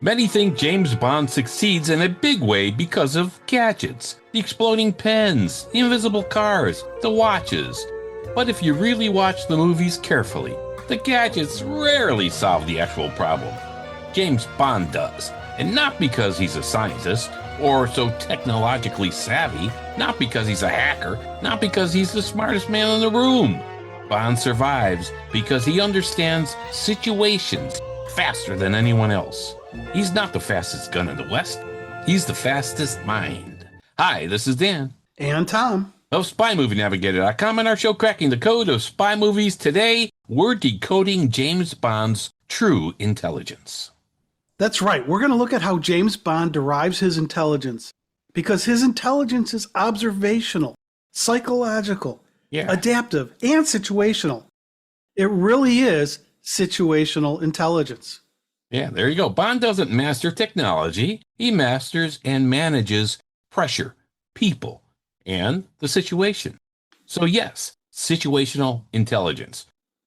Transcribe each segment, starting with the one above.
Many think James Bond succeeds in a big way because of gadgets, the exploding pens, the invisible cars, the watches. But if you really watch the movies carefully, the gadgets rarely solve the actual problem. James Bond does, and not because he's a scientist or so technologically savvy, not because he's a hacker, not because he's the smartest man in the room. Bond survives because he understands situations faster than anyone else. He's not the fastest gun in the West. He's the fastest mind. Hi, this is Dan. And Tom. Of SpyMovieNavigator.com and our show Cracking the Code of Spy Movies. Today, we're decoding James Bond's true intelligence. That's right. We're going to look at how James Bond derives his intelligence. Because his intelligence is observational, psychological, adaptive, and situational. It really is situational intelligence. Yeah, there you go. Bond doesn't master technology. He masters and manages pressure, people, and the situation. So yes, situational intelligence.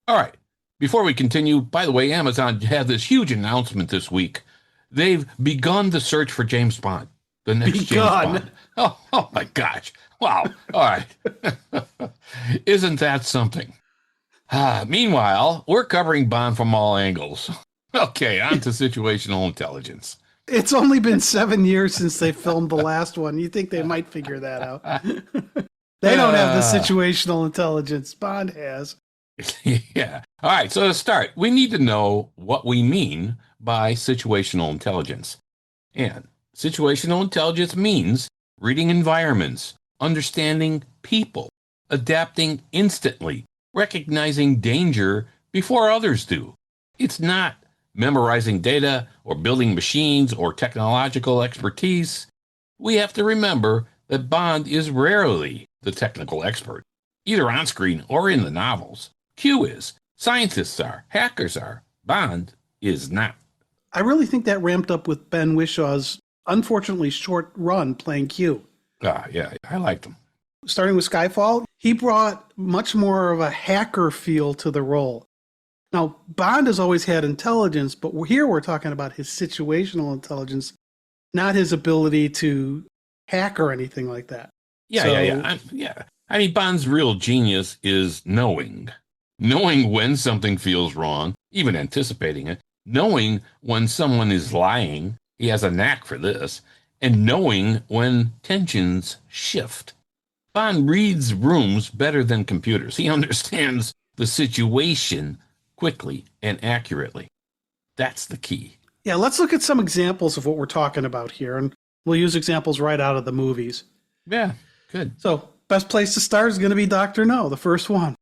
All right. Before we continue, by the way, Amazon had this huge announcement this week. They've begun the search for James Bond, the next James Bond. Oh my gosh. Wow. All right. Isn't that something? Meanwhile, we're covering Bond from all angles. Okay, on to situational intelligence. It's only been 7 years since they filmed the last one. You think they might figure that out. They don't have the situational intelligence Bond has. Yeah. All right, so to start, we need to know what we mean by situational intelligence. And situational intelligence means reading environments, understanding people, adapting instantly, recognizing danger before others do. It's not memorizing data or building machines or technological expertise. We have to remember that Bond is rarely the technical expert, either on screen or in the novels. Q is. Scientists are. Hackers are. Bond is not. I really think that ramped up with Ben Whishaw's unfortunately short run playing Q. Yeah, I liked him. Starting with Skyfall, he brought much more of a hacker feel to the role. Now, Bond has always had intelligence, but here we're talking about his situational intelligence, not his ability to hack or anything like that. Yeah. I mean, Bond's real genius is knowing when something feels wrong, even anticipating it, knowing when someone is lying. He has a knack for this, and knowing when tensions shift. Bond reads rooms better than computers. He understands the situation quickly and accurately. That's the key. Yeah, let's look at some examples of what we're talking about here, and we'll use examples right out of the movies. Yeah, good. So, best place to start is going to be Dr. No, the first one.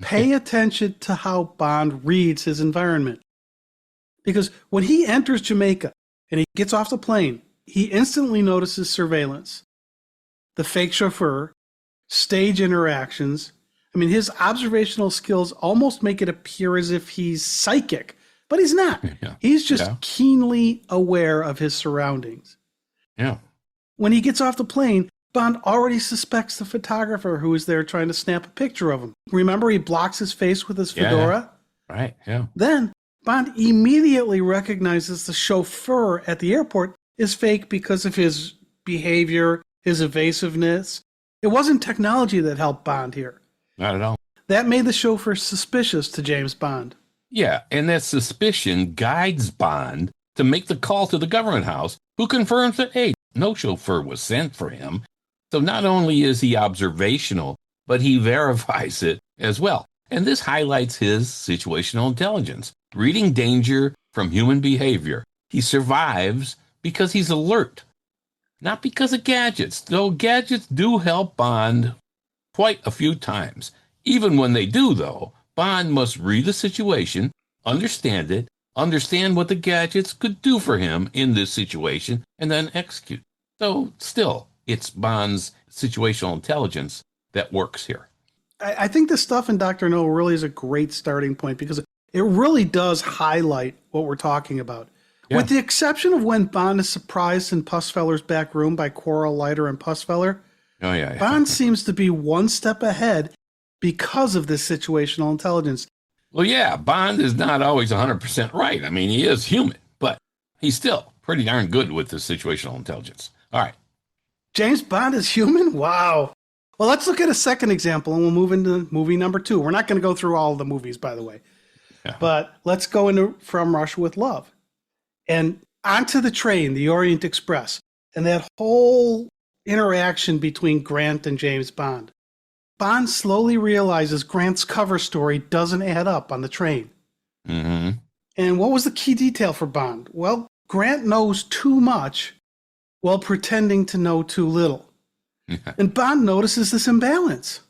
Pay attention to how Bond reads his environment. Because when he enters Jamaica and he gets off the plane, he instantly notices surveillance, the fake chauffeur, stage interactions. I mean, his observational skills almost make it appear as if he's psychic, but he's not. Yeah. He's just keenly aware of his surroundings. Yeah. When he gets off the plane, Bond already suspects the photographer who is there trying to snap a picture of him. Remember, he blocks his face with his fedora? Right, yeah. Then, Bond immediately recognizes the chauffeur at the airport is fake because of his behavior, his evasiveness. It wasn't technology that helped Bond here. Not at all. That made the chauffeur suspicious to James Bond. Yeah, and that suspicion guides Bond to make the call to the government house, who confirms that, hey, no chauffeur was sent for him. So not only is he observational, but he verifies it as well. And this highlights his situational intelligence, reading danger from human behavior. He survives because he's alert, not because of gadgets, though gadgets do help Bond quite a few times. Even when they do, though, Bond must read the situation, understand it, understand what the gadgets could do for him in this situation, and then execute. So still, it's Bond's situational intelligence that works here. I think the stuff in Dr. No really is a great starting point because it really does highlight what we're talking about. Yeah. With the exception of when Bond is surprised in Pussfeller's back room by Coral, Leiter, and Pussfeller, Bond seems to be one step ahead because of this situational intelligence. Well, yeah, Bond is not always 100% right. I mean, he is human, but He's still pretty darn good with the situational intelligence. All right. James Bond is human? Wow. Well, let's look at a second example and we'll move into movie number 2. We're not going to go through all of the movies, by the way, Yeah. but let's go into From Russia with Love. And onto the train, the Orient Express, and that whole interaction between Grant and James Bond. Bond slowly realizes Grant's cover story doesn't add up on the train. Mm-hmm. And what was the key detail for Bond? Well, Grant knows too much while pretending to know too little. And Bond notices this imbalance.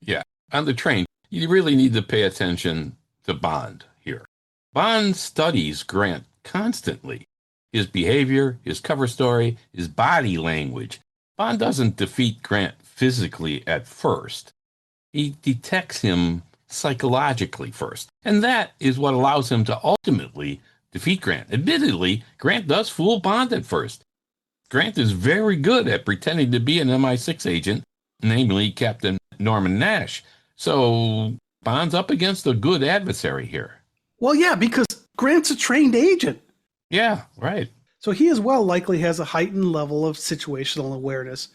Yeah. On the train, you really need to pay attention to Bond here. Bond studies Grant constantly. His behavior, his cover story, his body language. Bond doesn't defeat Grant physically at first. He detects him psychologically first. And that is what allows him to ultimately defeat Grant. Admittedly, Grant does fool Bond at first. Grant is very good at pretending to be an MI6 agent, namely Captain Norman Nash. So Bond's up against a good adversary here. Well, yeah, because Grant's a trained agent. Yeah, right. So he as well likely has a heightened level of situational awareness,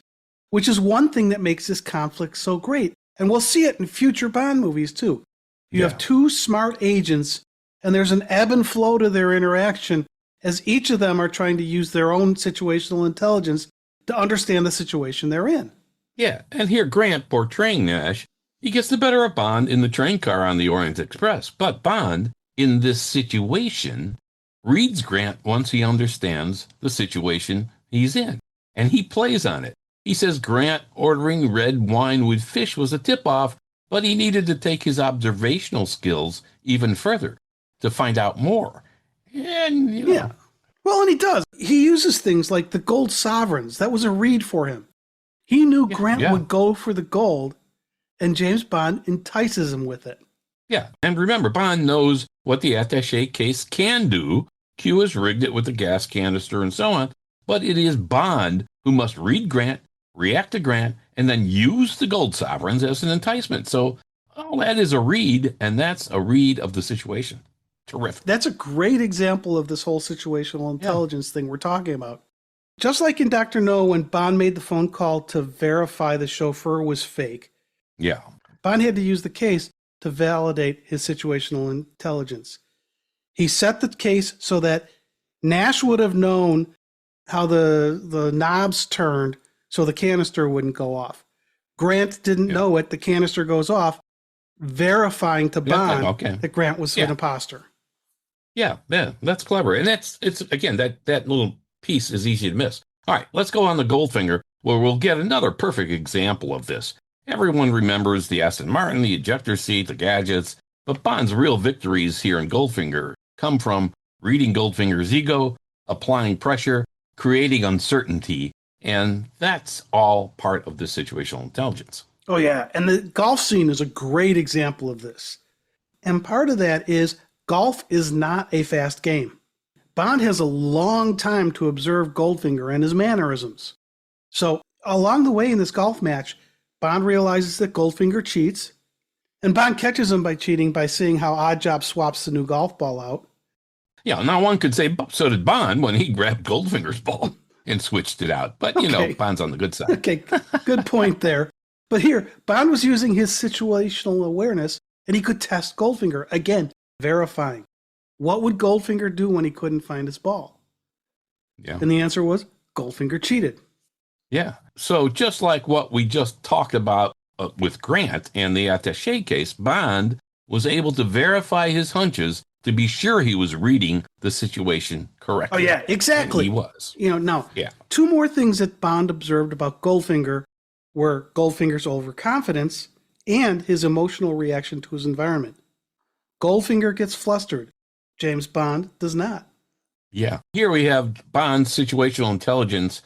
which is one thing that makes this conflict so great. And we'll see it in future Bond movies too. You have two smart agents, and there's an ebb and flow to their interaction as each of them are trying to use their own situational intelligence to understand the situation they're in. Yeah, and here Grant portraying Nash, he gets the better of Bond in the train car on the Orient Express. But Bond, in this situation, reads Grant once he understands the situation he's in, and he plays on it. He says Grant ordering red wine with fish was a tip-off, but he needed to take his observational skills even further to find out more. And, Yeah. Well, and he does. He uses things like the gold sovereigns. That was a read for him. He knew Grant would go for the gold, and James Bond entices him with it. Yeah, and remember, Bond knows what the attaché case can do. Q has rigged it with the gas canister and so on, but it is Bond who must read Grant, react to Grant, and then use the gold sovereigns as an enticement. So all that is a read, and that's a read of the situation. Terrific. That's a great example of this whole situational intelligence thing we're talking about. Just like in Dr. No, when Bond made the phone call to verify the chauffeur was fake, Bond had to use the case to validate his situational intelligence. He set the case so that Nash would have known how the knobs turned so the canister wouldn't go off. Grant didn't know it. The canister goes off, verifying to Bond that Grant was an imposter. Yeah, that's clever. And it's again, that little piece is easy to miss. All right, let's go on to Goldfinger, where we'll get another perfect example of this. Everyone remembers the Aston Martin, the ejector seat, the gadgets, but Bond's real victories here in Goldfinger come from reading Goldfinger's ego, applying pressure, creating uncertainty, and that's all part of the situational intelligence. Oh, yeah, and the golf scene is a great example of this. And part of that is golf is not a fast game. Bond has a long time to observe Goldfinger and his mannerisms. So along the way in this golf match, Bond realizes that Goldfinger cheats, and Bond catches him by cheating by seeing how Oddjob swaps the new golf ball out. Yeah, now one could say so did Bond when he grabbed Goldfinger's ball and switched it out. But, you know, Bond's on the good side. Okay, good point there. But here, Bond was using his situational awareness, and he could test Goldfinger. Again, verifying. What would Goldfinger do when he couldn't find his ball? Yeah. And the answer was Goldfinger cheated. Yeah. So just like what we just talked about with Grant and the attaché case, Bond was able to verify his hunches to be sure he was reading the situation correctly. Oh, yeah, exactly. And he was. You know, now, two more things that Bond observed about Goldfinger were Goldfinger's overconfidence and his emotional reaction to his environment. Goldfinger gets flustered. James Bond does not. Yeah. Here we have Bond's situational intelligence,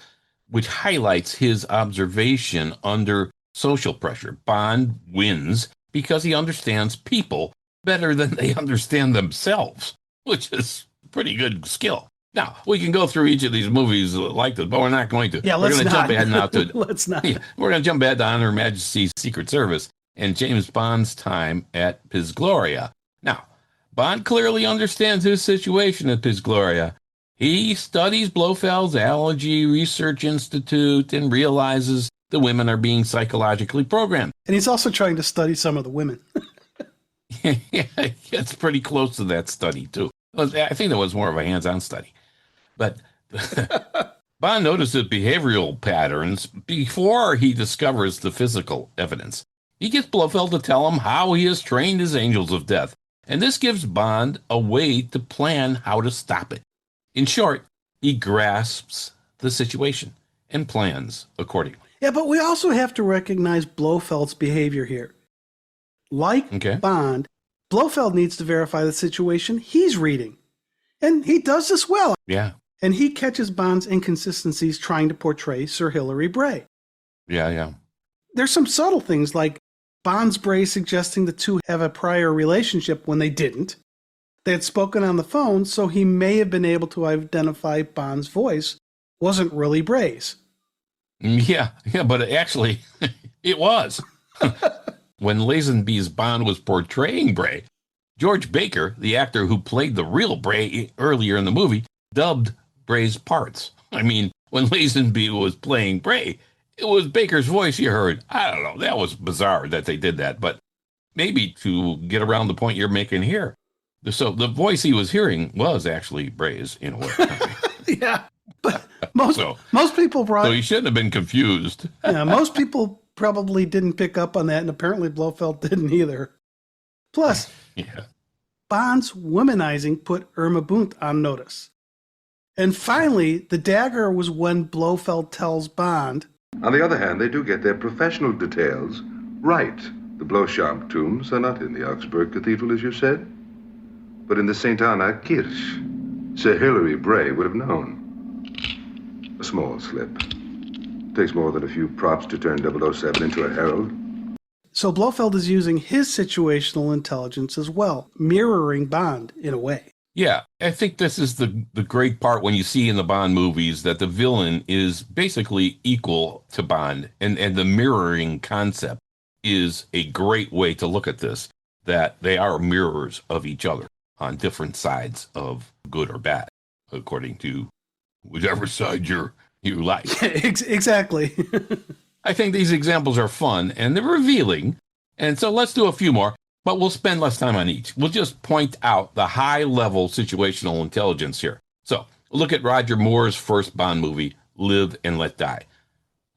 which highlights his observation under social pressure. Bond wins because he understands people better than they understand themselves, which is pretty good skill. Now, we can go through each of these movies like this, but we're not going to. Yeah, we're let's going to jump ahead now to let's not. Yeah, we're going to jump ahead to Honor Majesty's Secret Service and James Bond's time at Piz Gloria. Now, Bond clearly understands his situation at Piz Gloria. He studies Blofeld's Allergy Research Institute and realizes the women are being psychologically programmed. And he's also trying to study some of the women. Yeah, it's pretty close to that study, too. I think that was more of a hands-on study. But Bond notices behavioral patterns before he discovers the physical evidence. He gets Blofeld to tell him how he has trained his angels of death, and this gives Bond a way to plan how to stop it. In short, he grasps the situation and plans accordingly. Yeah, but we also have to recognize Blofeld's behavior here. Like Bond, Blofeld needs to verify the situation he's reading. And he does this well. Yeah. And he catches Bond's inconsistencies trying to portray Sir Hilary Bray. Yeah. There's some subtle things like Bond's Bray suggesting the two have a prior relationship when they didn't. They had spoken on the phone, so he may have been able to identify Bond's voice wasn't really Bray's. Yeah, but actually, it was. When Lazenby's Bond was portraying Bray, George Baker, the actor who played the real Bray earlier in the movie, dubbed Bray's parts. I mean, when Lazenby was playing Bray, it was Baker's voice you heard. I don't know. That was bizarre that they did that, but maybe to get around the point you're making here. So the voice he was hearing was actually Bray's in a way. Yeah, but most people so he shouldn't have been confused. Yeah, most people probably didn't pick up on that, and apparently Blofeld didn't either. Plus, Bond's womanizing put Irma Bunt on notice. And finally, the dagger was when Blofeld tells Bond. On the other hand, they do get their professional details right. The Blauchamp tombs are not in the Augsburg Cathedral, as you said, but in the St. Anna Kirche. Sir Hilary Bray would have known. A small slip. Takes more than a few props to turn 007 into a herald. So Blofeld is using his situational intelligence as well, mirroring Bond in a way. Yeah, I think this is the great part when you see in the Bond movies that the villain is basically equal to Bond, and the mirroring concept is a great way to look at this, that they are mirrors of each other on different sides of good or bad, according to whichever side you like. Exactly. I think these examples are fun and they're revealing. And so let's do a few more, but we'll spend less time on each. We'll just point out the high-level situational intelligence here. So look at Roger Moore's first Bond movie, Live and Let Die.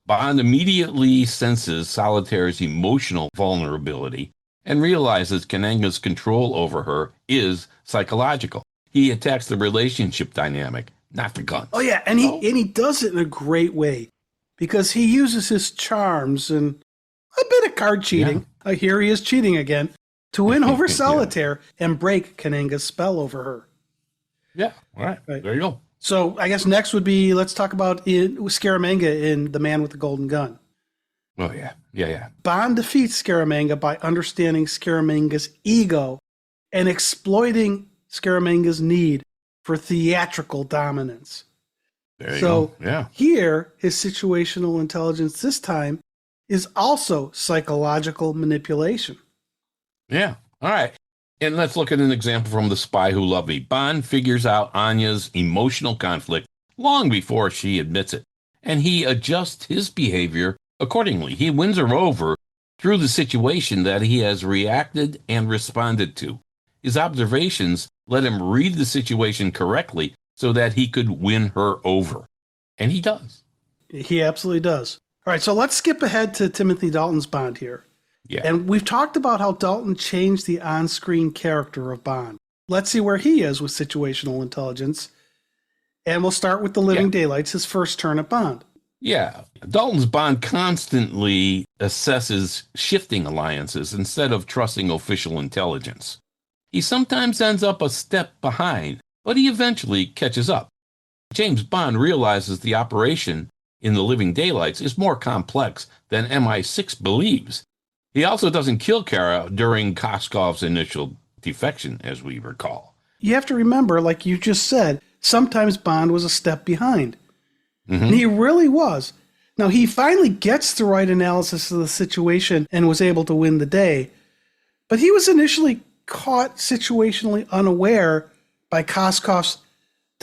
Bond immediately senses Solitaire's emotional vulnerability and realizes Kananga's control over her is psychological. He attacks the relationship dynamic, not the guns. Oh, yeah, and he does it in a great way because he uses his charms and a bit of card cheating. Yeah. Here he is cheating again to win over Solitaire and break Kananga's spell over her. Yeah, all right. There you go. So I guess next would be, let's talk about Scaramanga in The Man with the Golden Gun. Oh, yeah. Bond defeats Scaramanga by understanding Scaramanga's ego and exploiting Scaramanga's need for theatrical dominance. There you go. Yeah. Here, his situational intelligence this time is also psychological manipulation. Yeah. All right. And let's look at an example from The Spy Who Loved Me. Bond figures out Anya's emotional conflict long before she admits it, and he adjusts his behavior accordingly. He wins her over through the situation that he has reacted and responded to. His observations let him read the situation correctly so that he could win her over. And he does. He absolutely does. All right, so let's skip ahead to Timothy Dalton's Bond here. Yeah. And we've talked about how Dalton changed the on-screen character of Bond. Let's see where he is with situational intelligence. And we'll start with The Living Daylights, his first turn at Bond. Yeah. Dalton's Bond constantly assesses shifting alliances instead of trusting official intelligence. He sometimes ends up a step behind, but he eventually catches up. James Bond realizes the operation in The Living Daylights is more complex than MI6 believes. He also doesn't kill Kara during Koskov's initial defection, as we recall. You have to remember, like you just said, sometimes Bond was a step behind. Mm-hmm. And he really was. Now, he finally gets the right analysis of the situation and was able to win the day. But he was initially caught situationally unaware by Koskov's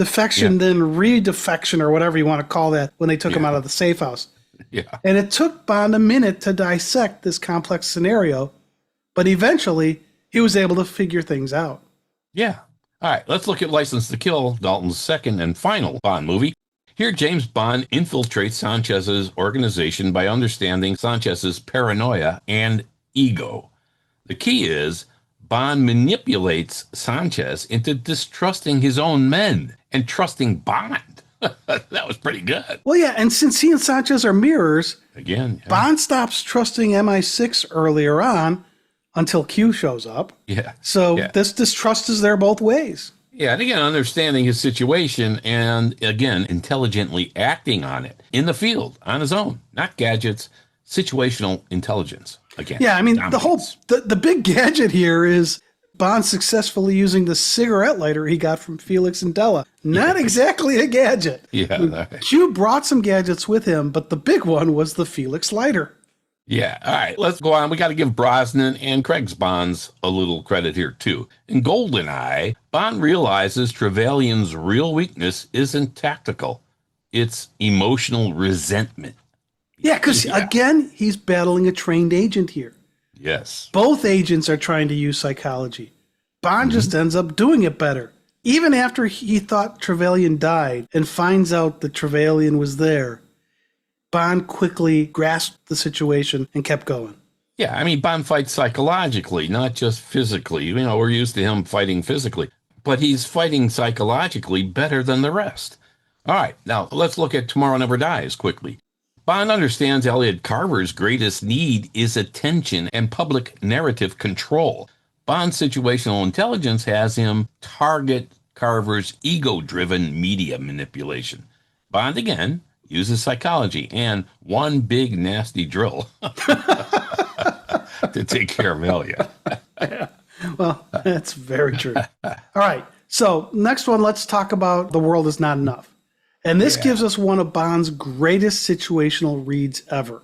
defection, then redefection, or whatever you want to call that, when they took him out of the safe house. Yeah. And it took Bond a minute to dissect this complex scenario, but eventually he was able to figure things out. Yeah. All right, let's look at License to Kill, Dalton's second and final Bond movie. Here, James Bond infiltrates Sanchez's organization by understanding Sanchez's paranoia and ego. The key is Bond manipulates Sanchez into distrusting his own men and trusting Bond. That was pretty good. Well, yeah, and since he and Sanchez are mirrors, Again, Bond stops trusting MI6 earlier on until Q shows up. Yeah. So Yeah. this distrust is there both ways. Yeah, and again, understanding his situation and, again, intelligently acting on it in the field on his own, not gadgets, situational intelligence. Again, Yeah, I mean, dominance. the big gadget here is Bond successfully using the cigarette lighter he got from Felix and Della. Not exactly a gadget. Yeah. Q brought some gadgets with him, but the big one was the Felix lighter. Yeah. All right, let's go on. We got to give Brosnan and Craig's Bonds a little credit here, too. In GoldenEye, Bond realizes Trevelyan's real weakness isn't tactical, it's emotional resentment. Yeah, because again, he's battling a trained agent here. Yes. Both agents are trying to use psychology. Bond just ends up doing it better. Even after he thought Trevelyan died and finds out that Trevelyan was there, Bond quickly grasped the situation and kept going. Yeah, I mean, Bond fights psychologically, not just physically. You know, we're used to him fighting physically, but he's fighting psychologically better than the rest. All right, now let's look at Tomorrow Never Dies quickly. Bond understands Elliot Carver's greatest need is attention and public narrative control. Bond's situational intelligence has him target Carver's ego-driven media manipulation. Bond, again, uses psychology and one big nasty drill to take care of Elliot. Yeah. Well, that's very true. All right. So next one, let's talk about The World Is Not Enough. And this gives us one of Bond's greatest situational reads ever.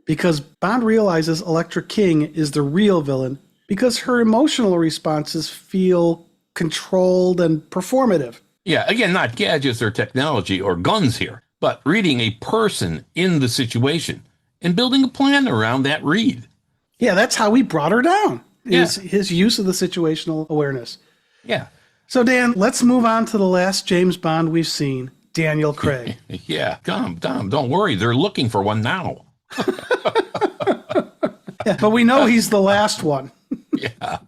Because Bond realizes Electra King is the real villain because her emotional responses feel controlled and performative. Yeah, again, not gadgets or technology or guns here, but reading a person in the situation and building a plan around that read. Yeah, that's how he brought her down, is his use of the situational awareness. Yeah. So, Dan, let's move on to the last James Bond we've seen, Daniel Craig. Yeah, Tom, don't worry. They're looking for one now. Yeah, but we know he's the last one. Yeah.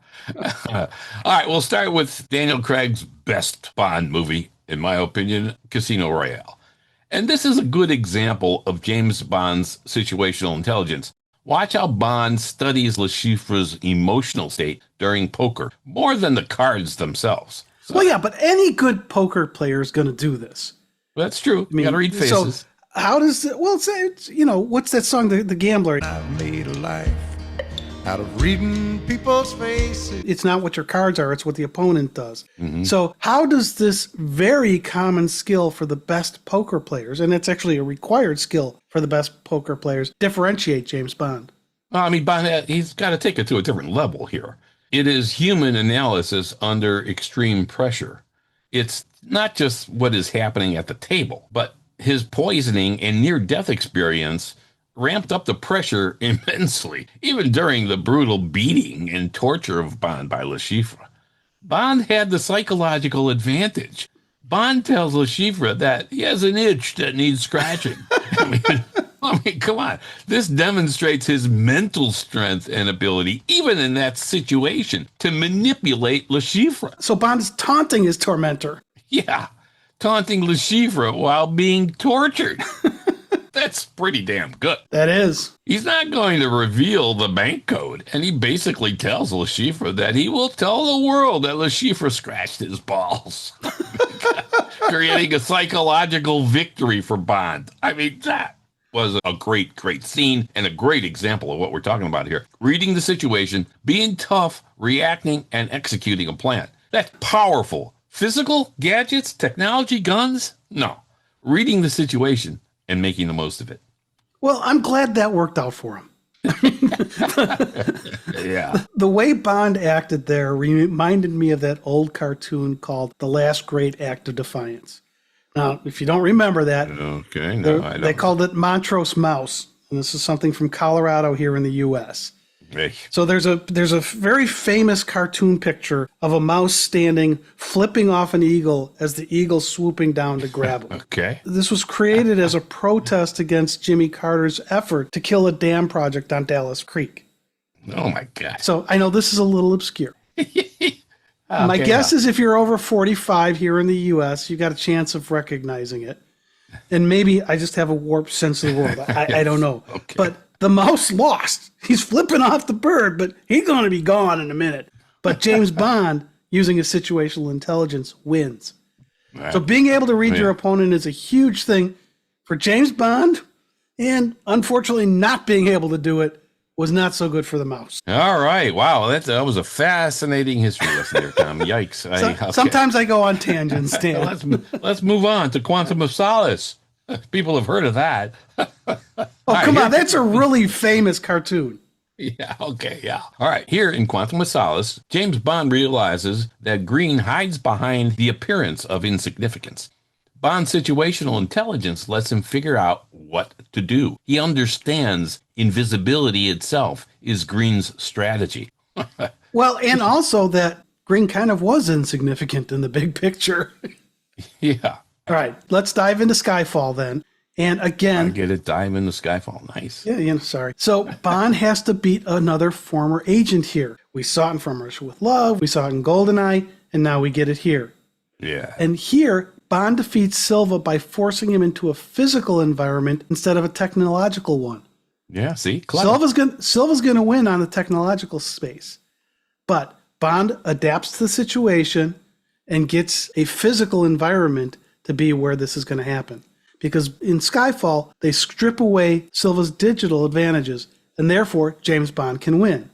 All right, we'll start with Daniel Craig's best Bond movie, in my opinion, Casino Royale. And this is a good example of James Bond's situational intelligence. Watch how Bond studies Le Chiffre's emotional state during poker, more than the cards themselves. So, Well, yeah, but any good poker player is going to do this. that's true. You got to read faces. So how does it, well, it's, you know, what's that song, the Gambler? I've made a life out of reading people's faces. It's not what your cards are, it's what the opponent does. So how does this very common skill for the best poker players, and it's actually a required skill for the best poker players, differentiate James Bond? Well, I mean, Bond, he's got to take it to a different level here. It is human analysis under extreme pressure. It's not just what is happening at the table, but his poisoning and near-death experience ramped up the pressure immensely, even during the brutal beating and torture of Bond by Le Chiffre. Bond had the psychological advantage. Bond tells Le Chiffre that he has an itch that needs scratching. I mean, come on. This demonstrates his mental strength and ability, even in that situation, to manipulate Le Chiffre. So Bond is taunting his tormentor. Yeah, taunting Le Chiffre while being tortured. That's pretty damn good. That is. He's not going to reveal the bank code, and he basically tells Le Chiffre that he will tell the world that Le Chiffre scratched his balls, creating a psychological victory for Bond. I mean, that was a great, great scene and a great example of what we're talking about here. Reading the situation, being tough, reacting, and executing a plan. That's powerful. Physical, gadgets, technology, guns? No. Reading the situation and making the most of it. Well, I'm glad that worked out for him. Yeah. The way Bond acted there reminded me of that old cartoon called The Last Great Act of Defiance. Now, if you don't remember that, Okay. No, I don't. they called it Montrose Mouse. And this is something from Colorado here in the U.S. Hey. So there's a very famous cartoon picture of a mouse standing, flipping off an eagle as the eagle's swooping down to grab him. Okay. This was created as a protest against Jimmy Carter's effort to kill a dam project on Dallas Creek. Oh, my God. So I know this is a little obscure. My guess is if you're over 45 here in the U.S., you got a chance of recognizing it. And maybe I just have a warped sense of the world. I don't know. Okay. But the mouse lost. He's flipping off the bird, but he's going to be gone in a minute. But James Bond, using his situational intelligence, wins. Right. So being able to read your opponent is a huge thing for James Bond. And unfortunately, not being able to do it was not so good for the mouse. All right. Wow. That was a fascinating history lesson there, Tom. Yikes. Okay. Sometimes I go on tangents, Dan. Let's move on to Quantum of Solace. People have heard of that. Oh, come on. That's a really famous cartoon. Yeah, okay, yeah. All right, here in Quantum of Solace, James Bond realizes that green hides behind the appearance of insignificance. Bond's situational intelligence lets him figure out what to do. He understands invisibility itself is Green's strategy. Well, and also that Green kind of was insignificant in the big picture. Yeah. All right, let's dive into Skyfall then. And again, I get it. Dive into Skyfall. Nice. yeah, sorry. So Bond has to beat another former agent here. We saw it in From Russia with Love. We saw it in GoldenEye, and now we get it here. Yeah. And here, Bond defeats Silva by forcing him into a physical environment instead of a technological one. Yeah, see? Clever. Silva's going to win on the technological space. But Bond adapts to the situation and gets a physical environment to be where this is going to happen. Because in Skyfall, they strip away Silva's digital advantages, and therefore James Bond can win.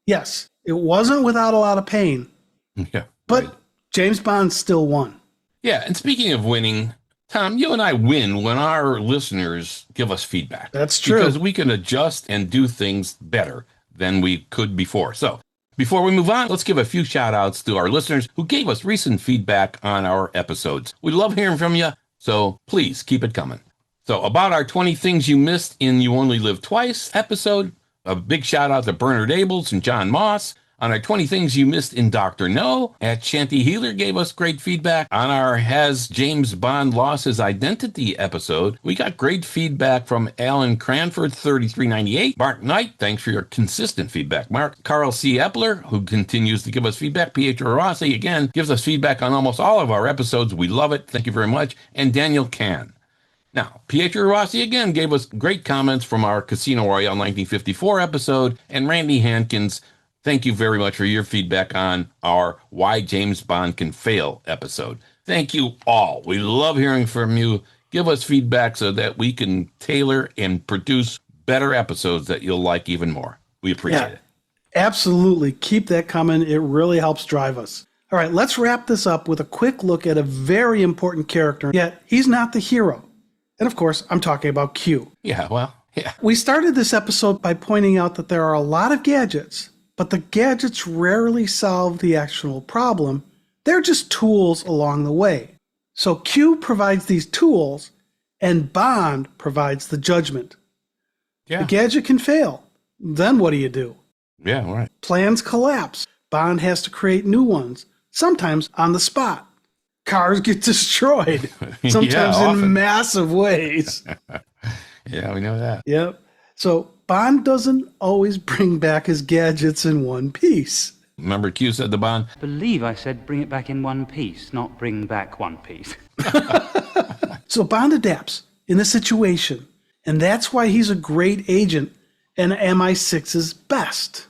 Yes, it wasn't without a lot of pain, Yeah. but Right. James Bond still won. Yeah, and speaking of winning, Tom, you and I win when our listeners give us feedback. That's true. Because we can adjust and do things better than we could before. So before we move on, let's give a few shout outs to our listeners who gave us recent feedback on our episodes. We love hearing from you, so please keep it coming. So about our 20 Things You Missed in You Only Live Twice episode, a big shout out to Bernard Abels and John Moss. On our 20 Things You Missed in Dr. No, at Shanty Healer gave us great feedback. On our Has James Bond Lost His Identity episode, we got great feedback from Alan Cranford, 3398. Mark Knight, thanks for your consistent feedback, Mark. Carl C. Epler, who continues to give us feedback. Pietro Rossi, again, gives us feedback on almost all of our episodes. We love it. Thank you very much. And Daniel Can. Now, Pietro Rossi again gave us great comments from our Casino Royale 1954 episode. And Randy Hankins, thank you very much for your feedback on our Why James Bond Can Fail episode. Thank you all. We love hearing from you. Give us feedback so that we can tailor and produce better episodes that you'll like even more. We appreciate it. Absolutely. Keep that coming. It really helps drive us. All right, let's wrap this up with a quick look at a very important character, yet he's not the hero. And of course, I'm talking about Q. Yeah, well, yeah. We started this episode by pointing out that there are a lot of gadgets, but the gadgets rarely solve the actual problem. They're just tools along the way. So Q provides these tools, and Bond provides the judgment. Yeah. The gadget can fail. Then what do? Yeah, right. Plans collapse. Bond has to create new ones, sometimes on the spot. Cars get destroyed, sometimes in often. massive ways. Yeah, we know that. Yep. So Bond doesn't always bring back his gadgets in one piece. Remember Q said to Bond, I believe I said bring it back in one piece, not bring back one piece. So Bond adapts in the situation, and that's why he's a great agent and MI6's best.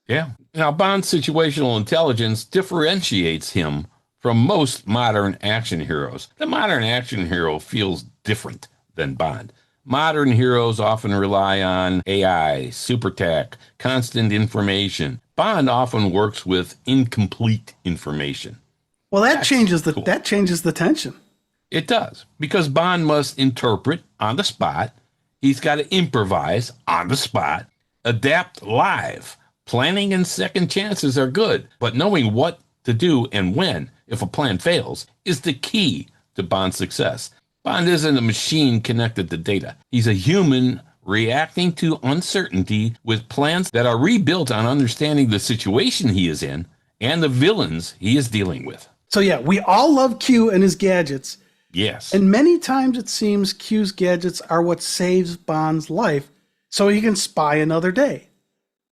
yeah. Now, Bond's situational intelligence differentiates him from most modern action heroes. The modern action hero feels different than Bond. Modern heroes often rely on AI, super tech, constant information. Bond often works with incomplete information. Well, that That's changes cool. the tension. It does, because Bond must interpret on the spot. He's got to improvise on the spot. adapt live. Planning and second chances are good, but knowing what to do and when, if a plan fails, is the key to Bond's success. Bond isn't a machine connected to data. He's a human reacting to uncertainty with plans that are rebuilt on understanding the situation he is in and the villains he is dealing with. So yeah, we all love Q and his gadgets. Yes. And many times it seems Q's gadgets are what saves Bond's life so he can spy another day.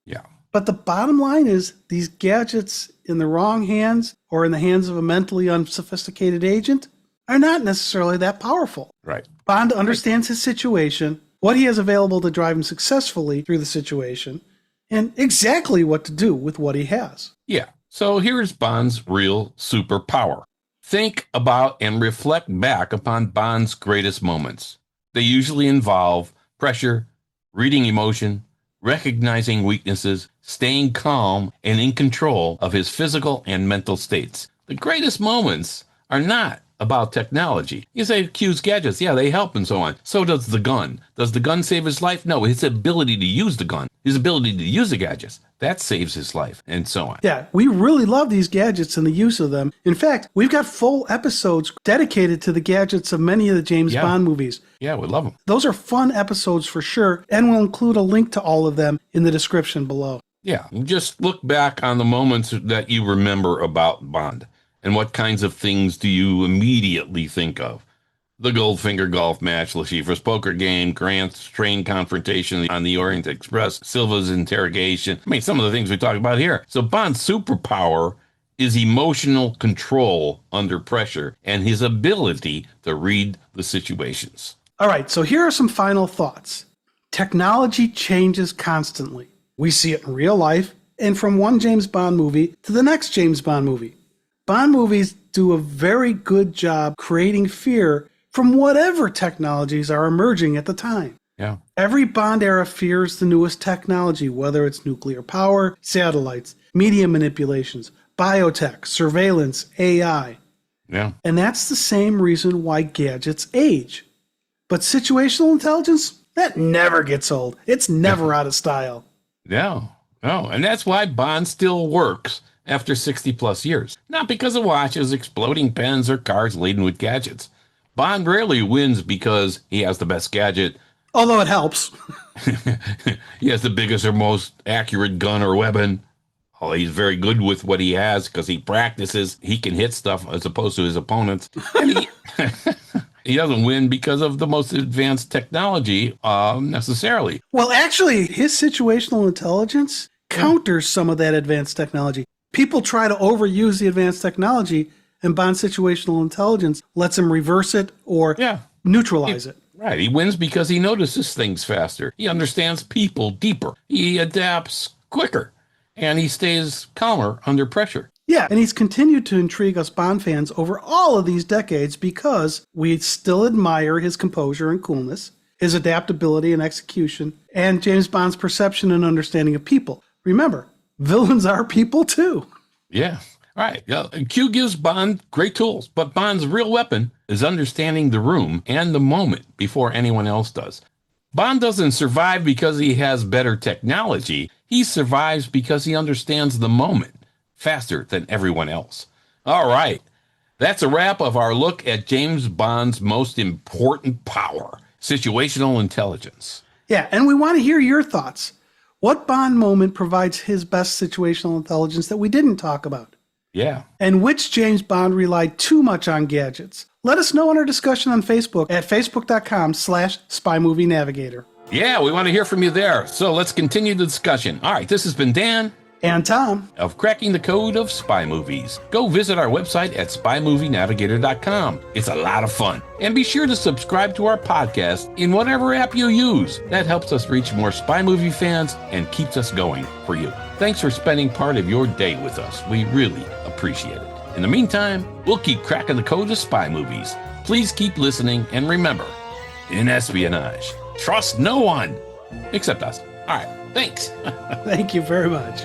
Yeah. But the bottom line is these gadgets in the wrong hands or in the hands of a mentally unsophisticated agent are not necessarily that powerful. Right. Bond understands his situation, what he has available to drive him successfully through the situation, and exactly what to do with what he has. Yeah. So here's Bond's real superpower. Think about and reflect back upon Bond's greatest moments. They usually involve pressure, reading emotion, recognizing weaknesses, staying calm and in control of his physical and mental states. The greatest moments are not about technology. You say Q's gadgets, yeah, they help and so on. So does the gun. Does the gun save his life? No, his ability to use the gun, his ability to use the gadgets, that saves his life and so on. Yeah, we really love these gadgets and the use of them. In fact, we've got full episodes dedicated to the gadgets of many of the James Bond movies. Yeah, we love them. Those are fun episodes for sure, and we'll include a link to all of them in the description below. Yeah, just look back on the moments that you remember about Bond. And what kinds of things do you immediately think of? The Goldfinger golf match, Lashifra's poker game, Grant's train confrontation on the Orient Express, Silva's interrogation. I mean, some of the things we talked about here. So Bond's superpower is emotional control under pressure and his ability to read the situations. All right, so here are some final thoughts. Technology changes constantly. We see it in real life and from one James Bond movie to the next James Bond movie. Bond movies do a very good job creating fear from whatever technologies are emerging at the time. Yeah. Every Bond era fears the newest technology, whether it's nuclear power, satellites, media manipulations, biotech, surveillance, AI. Yeah. And that's the same reason why gadgets age. But situational intelligence, that never gets old. It's never out of style. No. And that's why Bond still works after 60 plus years. Not because of watches, exploding pens, or cars laden with gadgets. Bond rarely wins because he has the best gadget. Although it helps. He has the biggest or most accurate gun or weapon. Oh, he's very good with what he has because he practices. He can hit stuff as opposed to his opponents. And he doesn't win because of the most advanced technology necessarily. Well, actually, his situational intelligence counters some of that advanced technology. People try to overuse the advanced technology, and Bond's situational intelligence lets him reverse it or neutralize it. Right. He wins because he notices things faster. He understands people deeper. He adapts quicker. And he stays calmer under pressure. Yeah, and he's continued to intrigue us Bond fans over all of these decades because we still admire his composure and coolness, his adaptability and execution, and James Bond's perception and understanding of people. Remember, villains are people too. Yeah. All right. Q gives Bond great tools, but Bond's real weapon is understanding the room and the moment before anyone else does. Bond doesn't survive because he has better technology. He survives because he understands the moment faster than everyone else. All right. That's a wrap of our look at James Bond's most important power, situational intelligence. Yeah, and we want to hear your thoughts. What Bond moment provides his best situational intelligence that we didn't talk about? Yeah. And which James Bond relied too much on gadgets? Let us know in our discussion on Facebook at facebook.com/SpyMovieNavigator. Yeah, we want to hear from you there. So let's continue the discussion. All right, this has been Dan and Tom of Cracking the Code of Spy Movies. Go visit our website at SpyMovieNavigator.com. It's a lot of fun. And be sure to subscribe to our podcast in whatever app you use. That helps us reach more spy movie fans and keeps us going for you. Thanks for spending part of your day with us. We really appreciate it. In the meantime, we'll keep cracking the code of spy movies. Please keep listening, and remember, in espionage, trust no one except us. All right, thanks. Thank you very much.